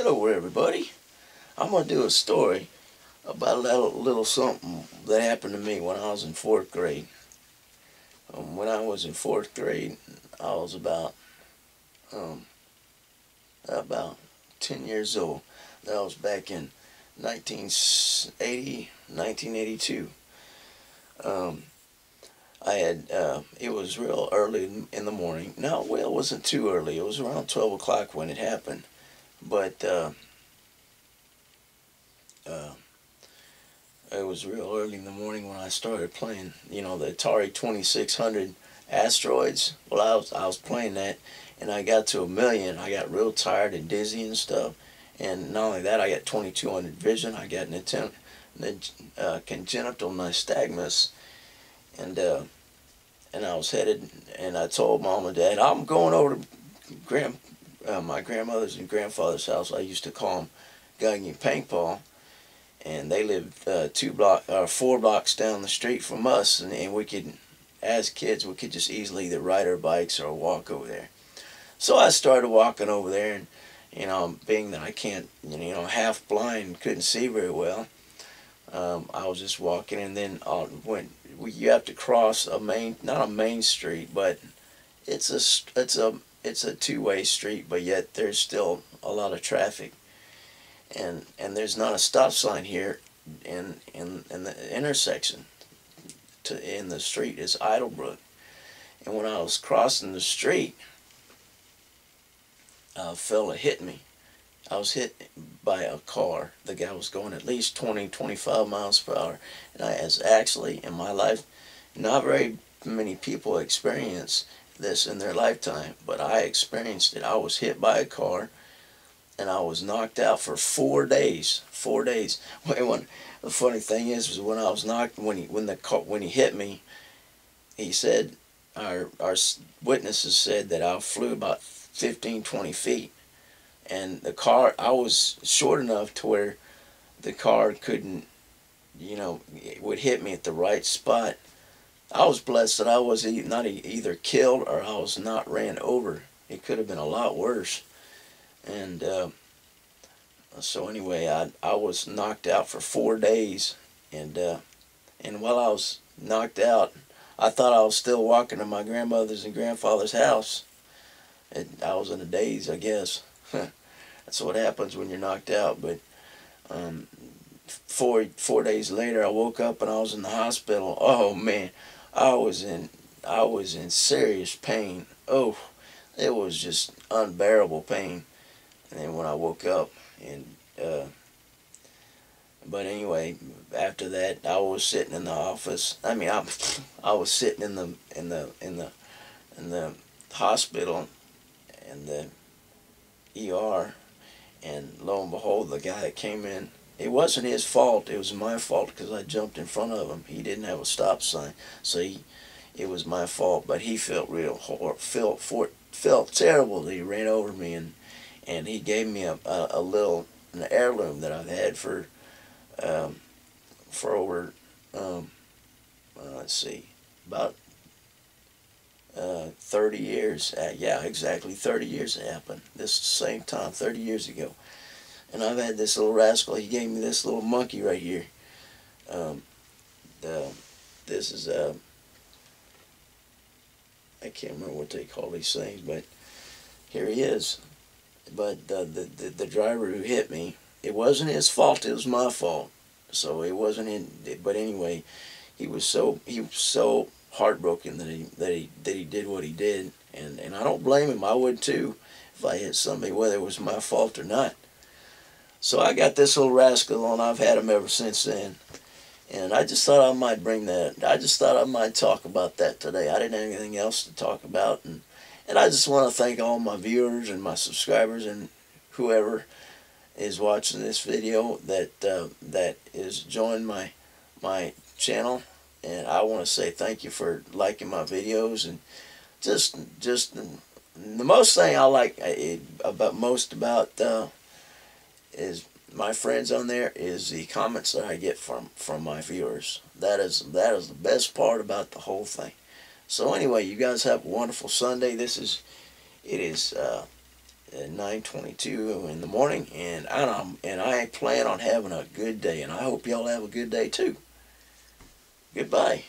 Hello everybody. I'm going to do a story about a little something that happened to me when I was in 4th grade. When I was in 4th grade, I was um, about 10 years old. That was back in 1982. It was real early in the morning. No, well, it wasn't too early. It was around 12 o'clock when it happened. But uh, it was real early in the morning when I started playing, the Atari 2600 Asteroids. Well, I was playing that, and I got to 1,000,000. I got real tired and dizzy and stuff. And not only that, I got 2200 vision. I got congenital nystagmus, and I was headed, and I told Mom and Dad, I'm going over to my grandmother's and grandfather's house. I used to call them Gungy and Paintball, and they lived 4 blocks down the street from us, and we could, as kids, we could just easily either ride our bikes or walk over there. So I started walking over there, and being that I can't, half blind, couldn't see very well, I was just walking, and then you have to cross not a main street, but it's a two-way street, but yet there's still a lot of traffic. And there's not a stop sign here in the intersection in the street is Idlebrook. And when I was crossing the street, a fella hit me. I was hit by a car. The guy was going at least 20-25 miles per hour. And actually, in my life, not very many people experience this in their lifetime, but I experienced it. I was hit by a car, and I was knocked out for 4 days. 4 days. The funny thing is when I was knocked, when he hit me, he said, our witnesses said that I flew about 15-20 feet, and the car, I was short enough to where the car couldn't, it would hit me at the right spot. I was blessed that I was not either killed or I was not ran over. It could have been a lot worse. And so anyway, I was knocked out for 4 days, and while I was knocked out, I thought I was still walking to my grandmother's and grandfather's house. I was in a daze, I guess. That's what happens when you're knocked out. But 4 days later, I woke up and I was in the hospital. Oh man, I was in serious pain. Oh, it was just unbearable pain. And then when I woke up, and but anyway, after that, I was sitting in the office. I mean, I was sitting in the hospital, in the ER, and lo and behold, the guy that came in, it wasn't his fault. It was my fault because I jumped in front of him. He didn't have a stop sign, so it was my fault. But he felt felt terrible that he ran over me, and he gave me an heirloom that I've had for over let's see, about 30 years. Yeah, exactly 30 years it happened. This same time, 30 years ago. And I've had this little rascal. He gave me this little monkey right here. This is I can't remember what they call these things, but here he is. But the driver who hit me, it wasn't his fault. It was my fault. So it wasn't but anyway, he was so heartbroken that he did what he did, and I don't blame him. I would too if I hit somebody, whether it was my fault or not. So I got this little rascal, and I've had him ever since then. And I just thought I might bring that. I just thought I might talk about that today. I didn't have anything else to talk about, and I just want to thank all my viewers and my subscribers and whoever is watching this video that is joined my channel. And I want to say thank you for liking my videos, and just the most thing I like about is my friends on there is the comments that I get from my viewers. That is the best part about the whole thing. So anyway, you guys have a wonderful Sunday. It is at 9:22 in the morning, and I plan on having a good day, and I hope y'all have a good day too. Goodbye.